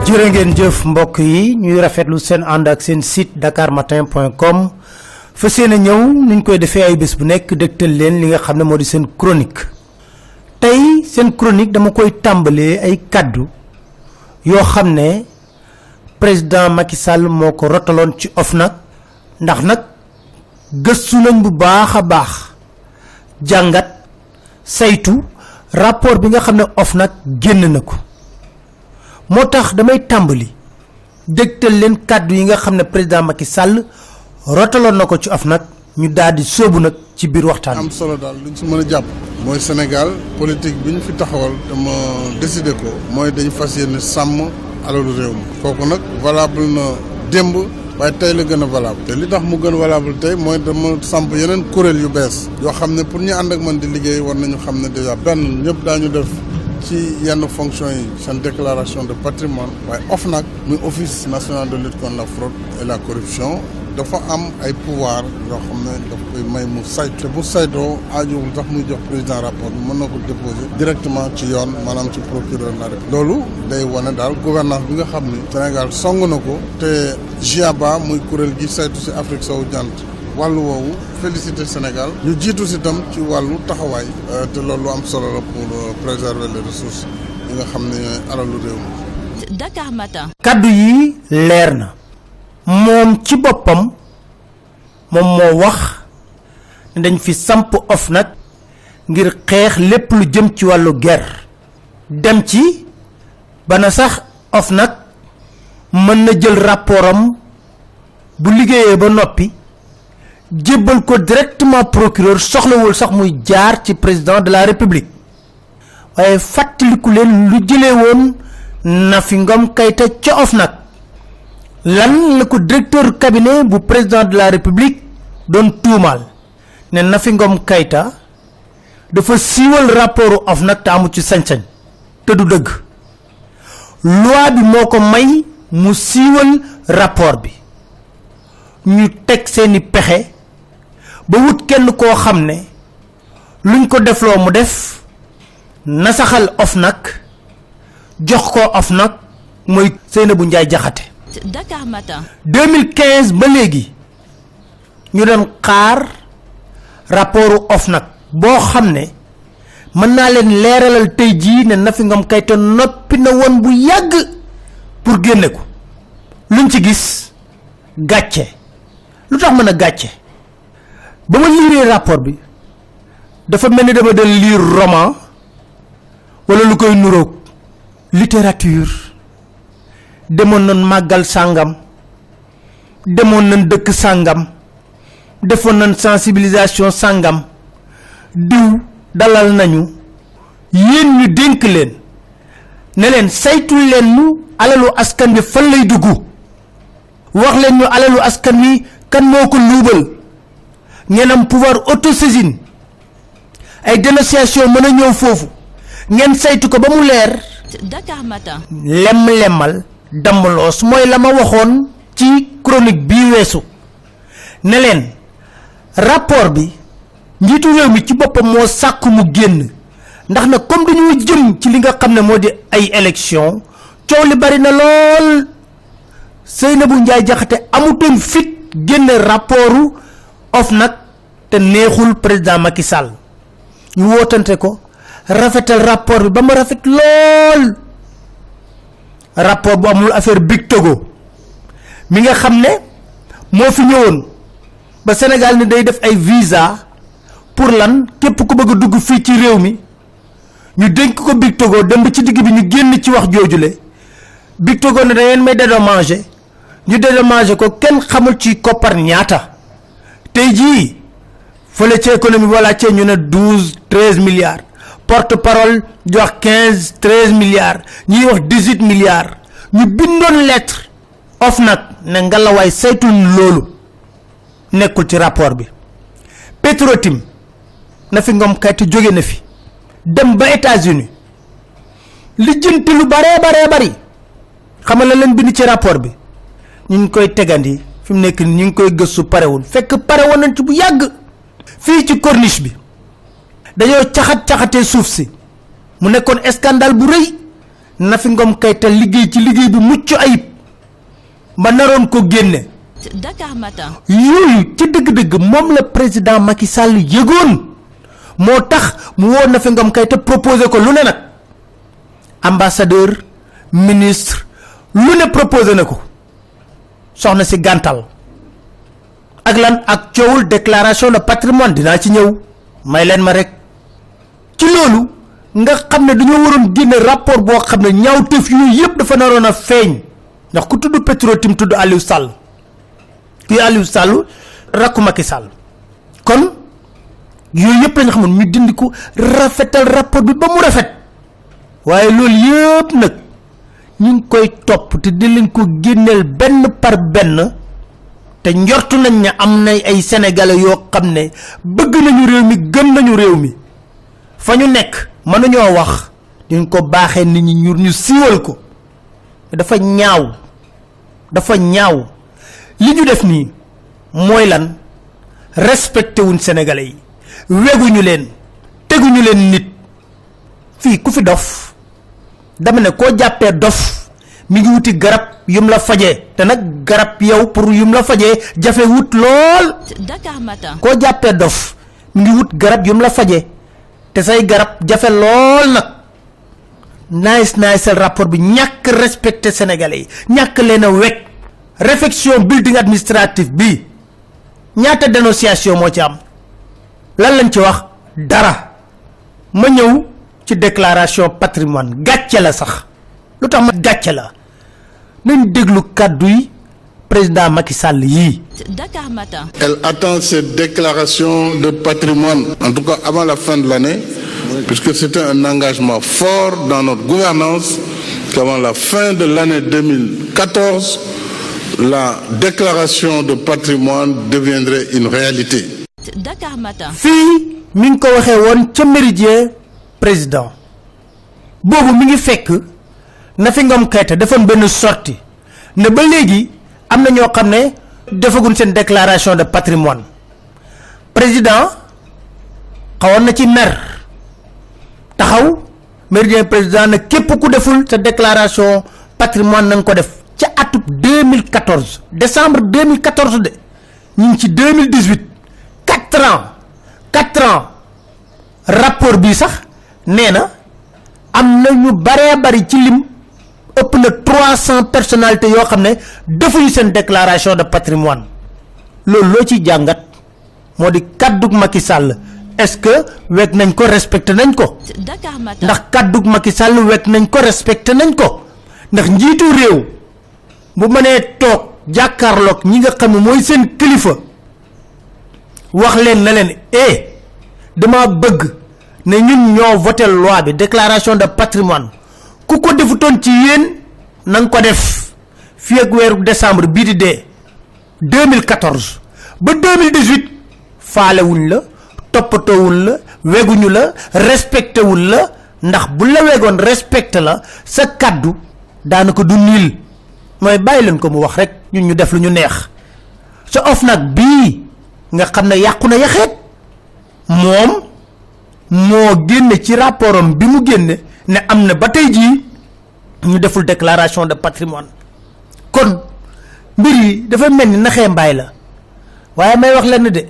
jërë ngeen jëf mbokk yi ñuy rafetlu seen ànd ak seen site dakarmatin.com fa seena ñëw niñ koy defee ay bés bu nekk dégtal leen li nga xam ne moo di seen chronique tey seen chronique dama koy tàmbalee ay kaddu yoo xam ne président Macky Sall moo ko rotaloon ci OFNAC ndax nag gëstu nañ bu baax a baax jàngat saytu rapport bi nga xam ne OFNAC génn na ko moo tax damay tàmbali dégtal leen kaddu yi nga xam ne président Macky Sall rotaloon na ko ci OFNAC ñu daal di sóobu nag ci biir waxtaan am solo daal luñ ci mën a jàpp mooy Sénégal politique bi ñu fi taxawal dama décidé ko mooy dañu fas yéene sàmm alalu réew mi kooku nag valable na démb waaye tey la gën a valable te li tax mu gën a valable tey mooy dama samp yeneen kuréel yu bees yoo xam ne pour ñu ànd ak man di liggéey war nañu xam ne déjà benn ñëpp daañu def ci yenn fonction yi seen déclaration de patrimoine waaye OFNAC muy office national de lutte contre la fraude et la corruption dafa am ay pouvoir yoo xam ne daf koy may mu saytu te bu saytoo aajowul sax muy jox président rapport bi mën na ko déposer directement ci yoon maanaam ci procureur de la République loolu day wane daal gouvernance bi nga xam ni Sénégal song na ko te GIABA muy kuréel gi saytu si Afrique sowu jant wàllu woowu félicité Sénégal ñu jiitu si tam ci wàllu taxawaay te loolu am solo la pour préserver les ressources yi nga xam ne alalu réew mi. Dakar Matin. kaddu yi leer na moom ci boppam moom moo wax ne dañ fi samp OFNAC ngir xeex lépp lu jëm ci wàllu guerre dem ci bana sax OFNAC mën na jël rapportam bu liggéeyee ba noppi jébbal ko directement procureur soxlawul sax muy jaar ci président de la république waaye fàttaliku leen lu jëlee woon Nafi Ngom Keïta ca OFNAC lan la ko directeur cabinet bu président de la république doon tuumaal ne Nafi Ngom Keïta dafa siiwal rapportu OFNAC te amu ci sañ-sañ te du dëgg loi bi moo ko may mu siiwal rapport bi ñu teg seeni pexe ba wut kenn koo xam ne luñ ko defloo mu def nasaxal OFNAC jox ko OFNAC mooy Seynabou Ndiaye Diakhaté Dakar Matin. 2015 ba léegi ñu doon xaar rapportu OFNAC boo xam ne mën naa leen leeralal tey jii ne Nafi Ngom Keïta noppi na woon bu yàgg pour génne ko luñ ci gis gàcce lu tax mën a gàcce ba ma liiree rapport bi dafa mel ni dama doon lire roman wala lu koy nuroog littérature demoon nañ màggal sàngam demoon nañ dëkk sàngam defoon nañ sensibilisation sàngam diw dalal nañu yéen ñu dénk leen ne leen saytul leen ñu alalu askan bi fan lay dugg wax leen ñu alalu askan wi kan moo ko luubal ngeen am pouvoir autosaisine ay dénonciation mën a ñëw foofu ngeen saytu ko ba mu leer. Dakar Matin. lemal damaloos mooy la ma waxoon ci chronique bii weesu ne leen rapport bi njiitu réew mi ci boppam moo sàkk mu génn ndax nag comme dañoo jëm ci li nga xam ne moo di ay élection coow li bari na lool Seynabou Ndiaye Diakhaté amutoon fit génn rapportu OFNAC te neexul président Macky Sall ñu wootante ko rafetal rapport bi ba ma rafet lool rapport bu amul affaire Big Togo mi nga xam ne moo fi ñëwoon ba Sénégal ni day def ay visa pour lan képp ku bëgg a dugg fii ci réew mi ñu dénk ko Big Togo dem ba ci digg bi ñu génn ci wax joojule Big Togo ne da ngeen may dédommager ñu dédommager ko kenn xamul ci koppar ñaata tey jii fële ci économie wala ci ñu ne 12-13 milliards porte parole di wax 15-13 milliards ñuy wax 18 milliards ñu bindoon lettre OFNAC ne ngalawaay saytul loolu nekkul ci rapport bi Petrotim Nafi Ngom Keïta jóge na fi dem ba États-Unis lijjanti lu bare bari xamal la leen bind ci rapport bi ñu ngi koy tegandi fi mu nekk ñu ngi koy gëstu parewul fekk pare woon nañ ci bu yàgg fii ci corniche bi dañoo caxatee suuf si mu nekkoon scandale bu rëy Nafi Ngom Keïta liggéey ci liggéey bu mucc ayib ba naroon ko génne. Dakar Matin. yooyu ci dëgg-dëgg moom la président Macky Sall yëgoon moo tax mu woo Nafi Ngom Keïta proposé ko lu ne nag ambassadeur ministre lu ne proposé na ko soxna si gàntal ak lan ak coowul déclaration de patrimoine dinaa ci ñëw may leen ma rek ci loolu nga xam ne dañoo waroon génne rapport boo xam ne ñaawteef yooyu yëpp dafa naroon a feeñ ndax ku tudd Petro-Tim tudd Aliou Sall kuy Aliou Sall rakku Macky Sall kon yooyu yëpp lañ xamoon ñu dindi ko rafetal rapport bi ba mu rafet waaye loolu yëpp nag ñu ngi koy topp te di leen ko génneel benn par benn te njortu nañ ne am na ay sénégalais yoo xam ne bëgg nañu réew mi gëm nañu réew mi fa ñu nekk mënuñoo wax diñ ko baaxee nit ñi ñu siiwal ko dafa ñaaw li ñu def nii mooy lan respecté wuñ sénégalais yi weguñu leen teguñu leen nit fii ku fi dof dama ne koo jàppee dof mi ngi wuti garab yum la fajee te nag garab yow pour yum la fajee jafe wut lool. Dakar Matin. koo jàppee dof mi ngi wut garab yum la fajee te say garab jafe lool nag nice rapport bi ñàkk respecté sénégalais yi ñàkk leen a wekk réflexion building administratif bi ñaata dénonciation moo ci am lan lañ ci wax dara ma ñëw ci déclaration patrimoine gàcce la sax lu tax ma gàcce la nañ déglu kàddu yi président Macky Sall yii. Dakar Matin. Elle attend cette déclaration de patrimoine, en tout cas avant la fin de l'année, puisque c'était un engagement fort dans notre gouvernance qu'avant la fin de l'année 2014, la déclaration de patrimoine deviendrait une réalité. Dakar Matin. fii mi ngi ko waxee woon ca Méridien président boobu mi ngi fekk Nafi Ngom Keïta defoon benn sortie ne ba léegi am na ñoo xam ne defaguñ seen déclaration de patrimoine président xawoon na ci mer taxaw Méridien président ne képp ku deful sa déclaration patrimoine na nga ko def ca atub 2014 décembre 2014 de ñu ngi ci 2018 4 ans rapport bi sax nee na am na ñu baree bari ci lim ëpp na 300 personnalités yoo xam ne defuñu seen déclaration de patrimoine loolu loo ciy jàngat moo di kàddug Macky Sall est-ce que wekk nañ ko respecté nañ ko. Dakar Matin. ndax kàddug Macky Sall wekk nañ ko respecté nañ ko ndax njiitu réew bu mënee toog jàkkaarloog ñi nga xam ne mooy seen kilifa wax leen na leen dama bëgg ne ñun ñoo voté loi bi déclaration de patrimoine ku ko defutoon ci yéen na nga ko def fii ak weeru décembre bii di dee 2014 ba 2018 faalewuñ la toppatoowuñ la weguñu la respecté wul la ndax bu la wegoon respecté la sa kaddu daanaka du niil mooy bàyyi leen ko mu wax rek ñun ñu def lu ñu neex sa OFNAC bii nga xam ne yàqu na yaxeet moom moo génne ci rapportam bi mu génne ne am na ba tey jii ñu deful déclaration de patrimoine kon mbir yi dafa mel ni naxee mbaay la waaye may wax lenn de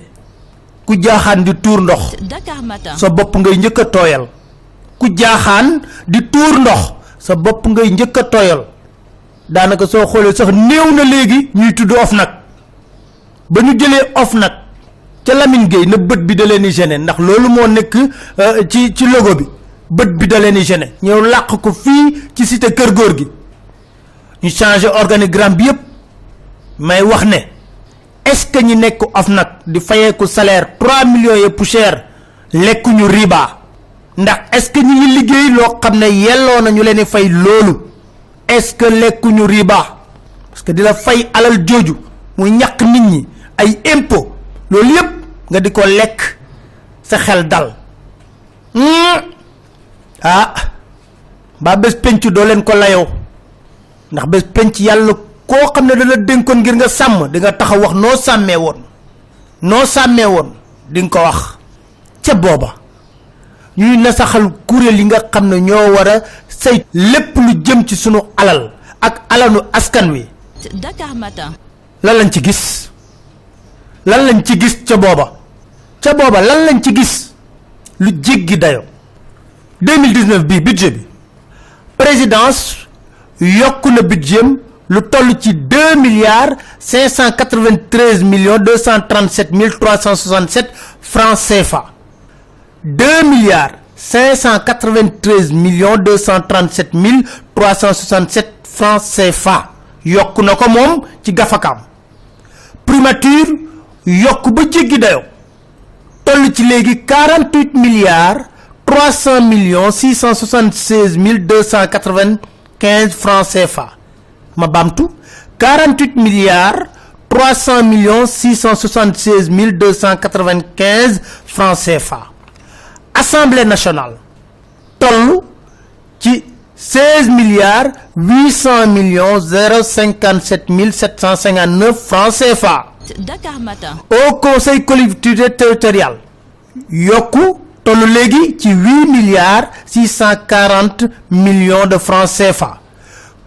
ku jaaxaan di tuur ndox Dakar Matin. sa bopp ngay njëkk a tooyal ku jaaxaan di tuur ndox sa bopp ngay njëkk a tooyal daanaka soo xoolee sax néew na léegi ñuy tudd OFNAC ba ñu jëlee OFNAC ca Lamine Gueye na bët bi da leen di gêner ndax loolu moo nekk ci logo bi bët bi da leen di gêner ñëw làq ko fii ci cité Kër Góor gi ñu changé organigramme bi yëpp may wax ne est-ce que ñi nekk OFNAC di fayeeku salaire 3 millions et poussière lekkuñu riba ndax est-ce que ñi ngi liggéey loo xam ne yelloo na ñu leen di fay loolu est-ce que lekkuñu riba parce que di la fay alal jooju muy ñàkk nit ñi ay impôt loolu yëpp nga di ko lekk sa xel dal ba bés penc doo leen ko layoo ndax bés penc yàlla koo xam ne dana dénkoon ngir nga sàmm di nga taxaw wax noo sàmmee woon di nga ko wax ca booba ñuy nasaxal kuréel yi nga xam ne ñoo war a say lépp lu jëm ci sunu alal ak alalu askan wi. Dakar Matin. lan lañ ci gis ca booba lan lañ ci gis lu jéggi dayo 2019 bi budget bi présidence yokku na budget lu toll ci 2 milliards 593 millions 237 367 francs CFA 2 milliards 593 millions 237 367 francs CFA yokku na ko moom ci gafakaam primature yokku ba jéggi dayo toll ci léegi 48 milliards 300 millions 676 295 francs CFA ma bamtu 48 milliards 300 millions 676 295 francs CFA Assemblée nationale toll ci 16 milliards 800 millions 057 759 francs CFA. Dakar Matin. Au Conseil collectivité territoriale yokku tollu léegi ci 8 milliards 640 millions de francs CFA.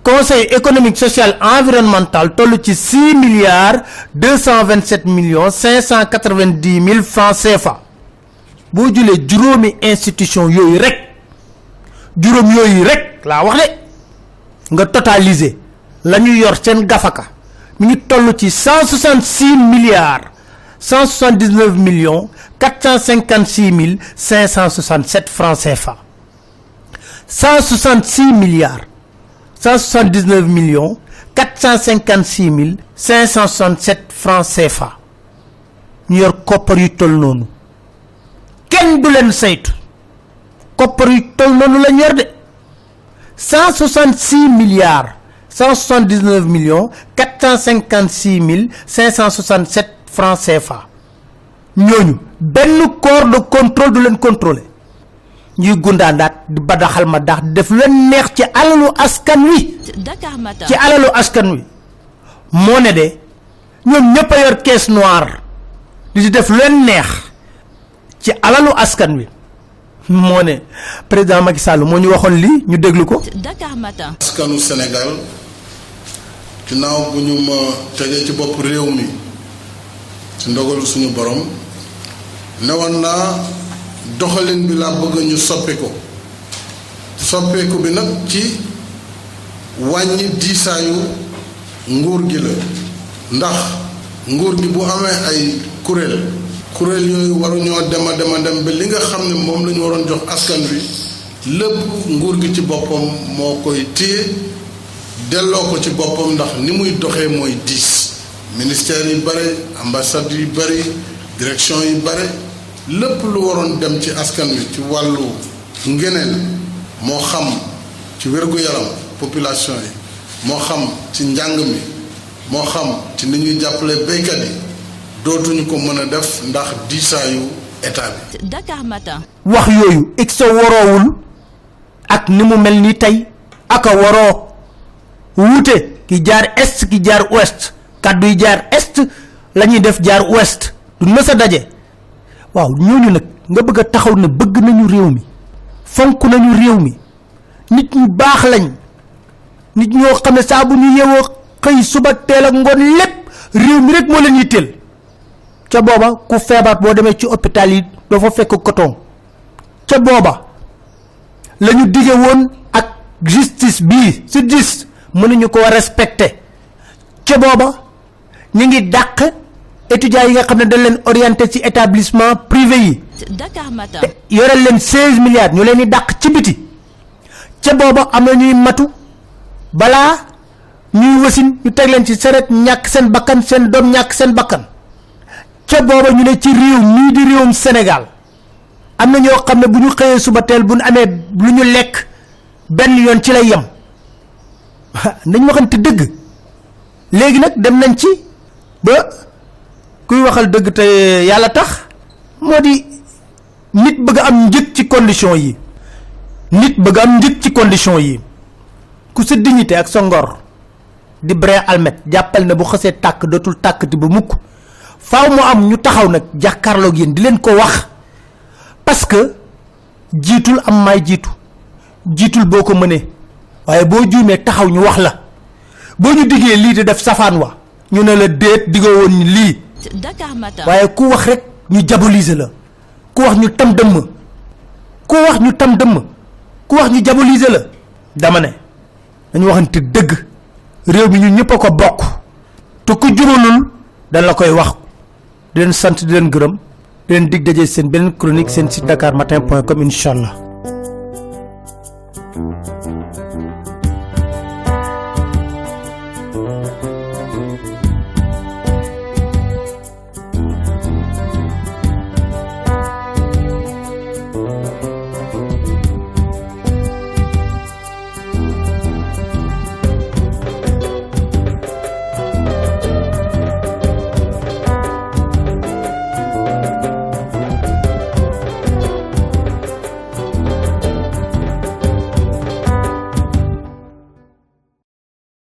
Conseil économique social environnemental tollu ci 6 milliards 227 millions 590 000 francs CFA. boo julee juróomi institution yooyu rek laa wax de nga totaliser la ñu yor seen gafaka mi ngi toll ci 166 milliards 179 millions 456 567 francs CFA 166 milliards 179 millions 456 567 francs CFA ñu yor koppar yu toll noonu kenn du leen saytu koppar yu toll noonu la ñu yor de 166 milliards 179 millions 456 567 francs CFA ñooñu benn corps de contrôle du leen contrôler ñuy gundaandaat di badaxal ma dax di def leen neex ci alalu askan wi. Dakar Matin. ci alalu askan wi moo ne de ñoom ñëpp a yor caisse noire di def leen neex ci alalu askan wi moo ne président Macky Sall moo ñu waxoon lii ñu déglu ko. Dakar Matin. askanu Sénégal ginnaaw bu ñu ma tegee ci bopp réew mi ci ndogalu suñu borom newoon naa doxalin bi laa bëgg ñu soppeeku bi nag ci wàññi diisaayu nguur gi la ndax nguur gi bu amee ay kuréel yooyu waruñoo dem ba li nga xam ne moom la ñu waroon jox askan wi lépp nguur gi ci boppam moo koy téye delloo ko ci boppam ndax ni muy doxee mooy diis ministère yi bare ambassade yu bari direction yi bare lépp lu waroon dem ci askan wi ci wàllu ngeneen moo xam ci wér-gu-yaram population yi moo xam ci njàng mi moo xam ci ni ñuy jàppale béykat yi dootuñu ko mën a def ndax diisaayu état bi. Dakar Matin. wax yooyu exo waroowul ak ni mu mel ni tey aka waroo wuute ki jaar est ki jaar ouest kaddu yi jaar est la ñuy def jaar ouest du mës a daje waaw ñooñu nag nga bëgg a taxaw ne bëgg nañu réew mi fonk nañu réew mi nit ñu baax lañ nit ñoo xam ne saa bu ñu yeewoo xëy suba teel ak ngoon lépp réew mi rek moo leen yitteel ca booba ku feebar boo demee ci hôpital yi doo fa fekk coton ca booba la ñu dige woon ak justice bii si gis mënuñu ko respecté ca booba ñu ngi dàq étudiants yi nga xam ne dañ leen orienté ci établissement privé yi. Dakar Matin. yoreel leen 16 milliards ñu leen di dàq ci biti ca booba am na ñuy matu balaa ñuy wasin ñu teg leen ci saret ñàkk seen bakkan seen doom ñàkk seen bakkan ca booba ñu ne ci réew mii di réewum Sénégal am na ñoo xam ne bu ñu xëyee suba teel bu ñu amee lu ñu lekk benn yoon ci lay yem nañ waxante dëgg léegi nag dem nañ ci ba kuy waxal dëgg te yàlla tax moo di nit bëgg am njëg ci condition yi ku sa dignité ak sa ngor di brin almet jàppal ne bu xësee tàkk dootul tàkkati ba mukk faaw mu am ñu taxaw nag jàkkaarloog yéen di leen ko wax parce que jiitul am may jiitul boo ko mënee waaye boo juumee taxaw ñu wax la boo ñu diggee lii di def safaan wa ñu ne la déet diggoo woon ñu lii Dakar Matin. waaye ku wax rek ñu diaboliser la ku wax ñu tam dëmm ku wax ñu tam dëmm ku wax ñu diaboliser la dama ne dañu waxante dëgg réew mi ñun ñëpp a ko bokk te ku jubalul dañ la koy wax di leen sant di leen gërëm di leen dig daje seen beneen chronique seen site dakarmatin.com incha allah